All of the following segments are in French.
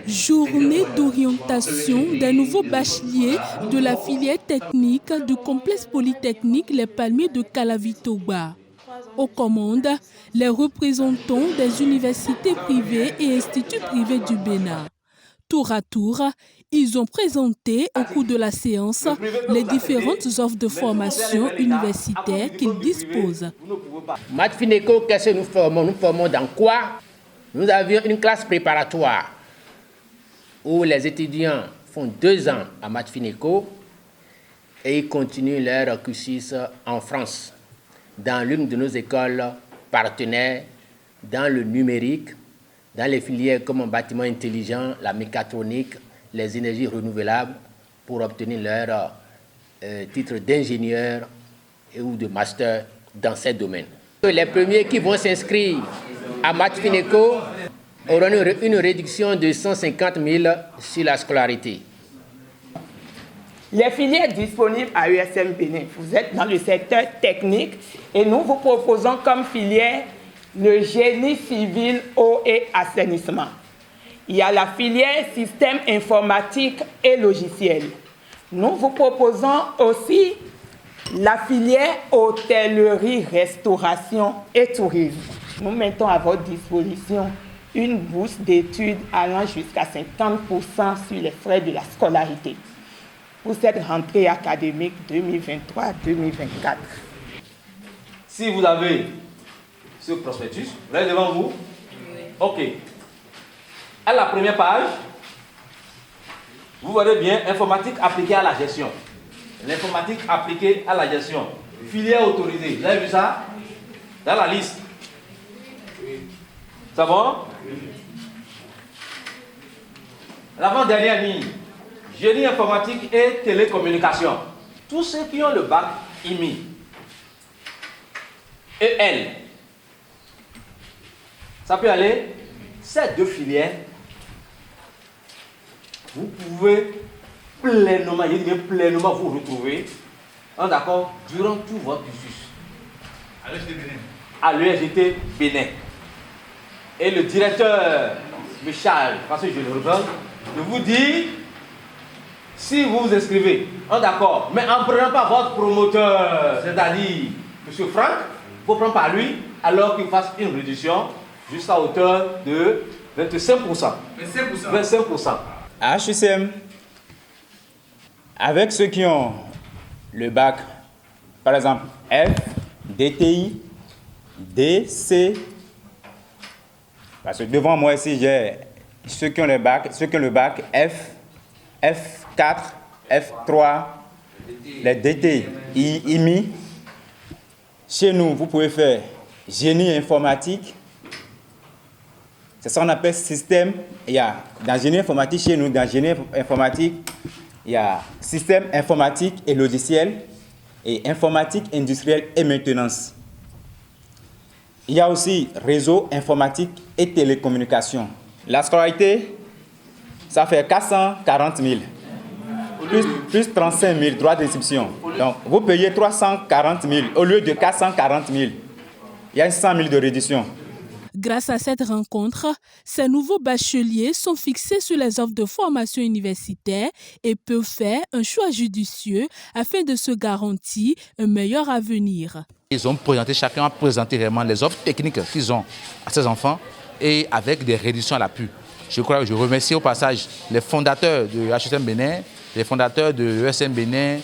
Journée d'orientation d'un nouveau bachelier de la filière technique du complexe polytechnique Les Palmiers de Calavi-Toba. Aux commandes, les représentants des universités privées et instituts privés du Bénin. Tour à tour, ils ont présenté au cours de la séance les différentes offres de formation universitaire qu'ils disposent. Matfineco, qu'est-ce que nous formons? Nous formons dans quoi? Nous avions une classe préparatoire où les étudiants font 2 ans à Matfineco et ils continuent leur cursus en France, dans l'une de nos écoles partenaires, dans le numérique, dans les filières comme un bâtiment intelligent, la mécatronique, les énergies renouvelables, pour obtenir leur titre d'ingénieur ou de master dans ces domaines. Les premiers qui vont s'inscrire à Matfineco auront une réduction de 150 000 sur la scolarité. Les filières disponibles à USM Bénin, vous êtes dans le secteur technique et nous vous proposons comme filière le génie civil, eau et assainissement. Il y a la filière système informatique et logiciel. Nous vous proposons aussi la filière hôtellerie, restauration et tourisme. Nous mettons à votre disposition une bourse d'études allant jusqu'à 50% sur les frais de la scolarité pour cette rentrée académique 2023-2024. Si vous avez ce prospectus, vous l'avez devant vous? Oui. OK. À la première page, vous voyez bien informatique appliquée à la gestion. L'informatique appliquée à la gestion. Filière autorisée. Vous avez vu ça? Dans la liste. C'est bon? L'avant-dernière ligne. Génie informatique et télécommunication. Tous ceux qui ont le bac IMI, EL, ça peut aller. Ces 2 filières, vous pouvez pleinement, je dis bien pleinement, vous retrouver, d'accord, durant tout votre cursus. À l'USGT Bénin. Et le directeur, Michel, parce que je le reprends, je vous dis, si vous vous inscrivez, d'accord, mais en ne prenant pas votre promoteur, c'est-à-dire M. Franck, vous prenez par lui, alors qu'il fasse une réduction jusqu'à hauteur de 25%. 25%. À HECM, avec ceux qui ont le bac, par exemple F, DTI, D, C, parce que devant moi ici j'ai ceux qui ont le bac F, F4, F3, les DTI, IMI. Chez nous, vous pouvez faire génie informatique. C'est ça qu'on appelle système. Il y a dans génie informatique, chez nous, dans génie informatique, il y a système informatique et logiciel et informatique industrielle et maintenance. Il y a aussi réseau informatique et télécommunications. La scolarité, ça fait 440 000, plus 35 000 droits d'inscription. Donc, vous payez 340 000 au lieu de 440 000. Il y a 100 000 de réduction. Grâce à cette rencontre, ces nouveaux bacheliers sont fixés sur les offres de formation universitaire et peuvent faire un choix judicieux afin de se garantir un meilleur avenir. Ils ont présenté, chacun a présenté vraiment les offres techniques qu'ils ont à ces enfants et avec des réductions à l'appui. Je remercie au passage les fondateurs de HECM Bénin, les fondateurs de ESM Bénin,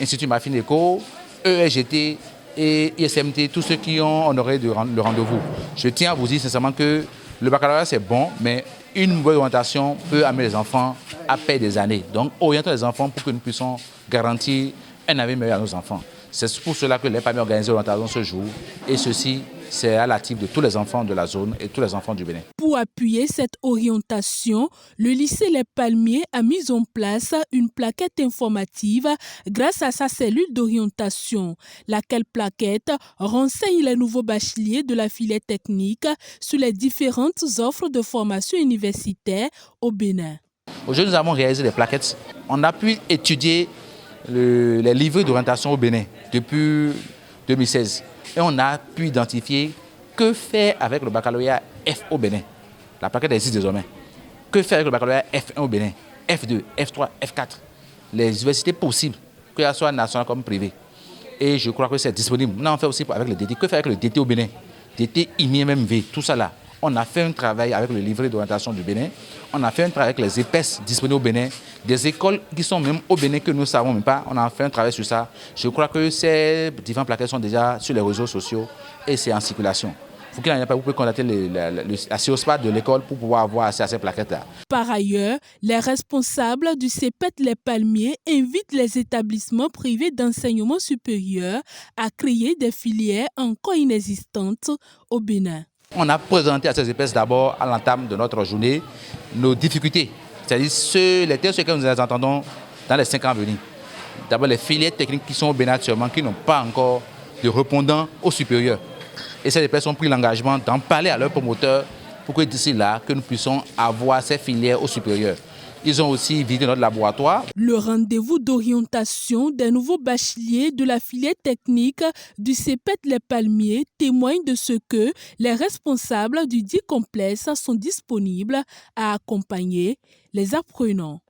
Institut Matfineco, ESGT et ISMT, tous ceux qui ont honoré le rendez-vous. Je tiens à vous dire sincèrement que le baccalauréat c'est bon, mais une bonne orientation peut amener les enfants à perdre des années. Donc orientons les enfants pour que nous puissions garantir un avenir meilleur à nos enfants. C'est pour cela que les PAMI organisent l'orientation ce jour et ceci c'est à l'actif de tous les enfants de la zone et tous les enfants du Bénin. Pour appuyer cette orientation, le lycée Les Palmiers a mis en place une plaquette informative grâce à sa cellule d'orientation, laquelle plaquette renseigne les nouveaux bacheliers de la filière technique sur les différentes offres de formation universitaire au Bénin. Aujourd'hui, nous avons réalisé des plaquettes. On a pu étudier les livrets d'orientation au Bénin depuis 2016. Et on a pu identifier que faire avec le baccalauréat F au Bénin. La plaquette existe désormais. Que faire avec le baccalauréat F1 au Bénin, F2, F3, F4? Les universités possibles, que ce soit nationales comme privées. Et je crois que c'est disponible. On en fait aussi avec le DT. Que faire avec le DT au Bénin? DT, IMI-MMV, tout ça là. On a fait un travail avec le livret d'orientation du Bénin. On a fait un travail avec les EPS disponibles au Bénin. Des écoles qui sont même au Bénin que nous ne savons même pas. On a fait un travail sur ça. Je crois que ces différentes plaquettes sont déjà sur les réseaux sociaux et c'est en circulation. Faut qu'il n'y en ait pas, vous pouvez contacter la CIOSPAT de l'école pour pouvoir avoir accès à ces plaquettes-là. Par ailleurs, les responsables du CEPET Les Palmiers invitent les établissements privés d'enseignement supérieur à créer des filières encore inexistantes au Bénin. On a présenté à ces EPS d'abord, à l'entame de notre journée, nos difficultés. C'est-à-dire les thèmes sur lesquels nous les entendons dans les 5 ans à venir. D'abord, les filières techniques qui sont au Bénin actuellement, qui n'ont pas encore de répondants au supérieur. Et ces EPS ont pris l'engagement d'en parler à leurs promoteurs pour que d'ici là, que nous puissions avoir ces filières au supérieur. Ils ont aussi visité notre laboratoire. Le rendez-vous d'orientation des nouveaux bacheliers de la filière technique du CEPET Les Palmiers témoigne de ce que les responsables du dit complexe sont disponibles à accompagner les apprenants.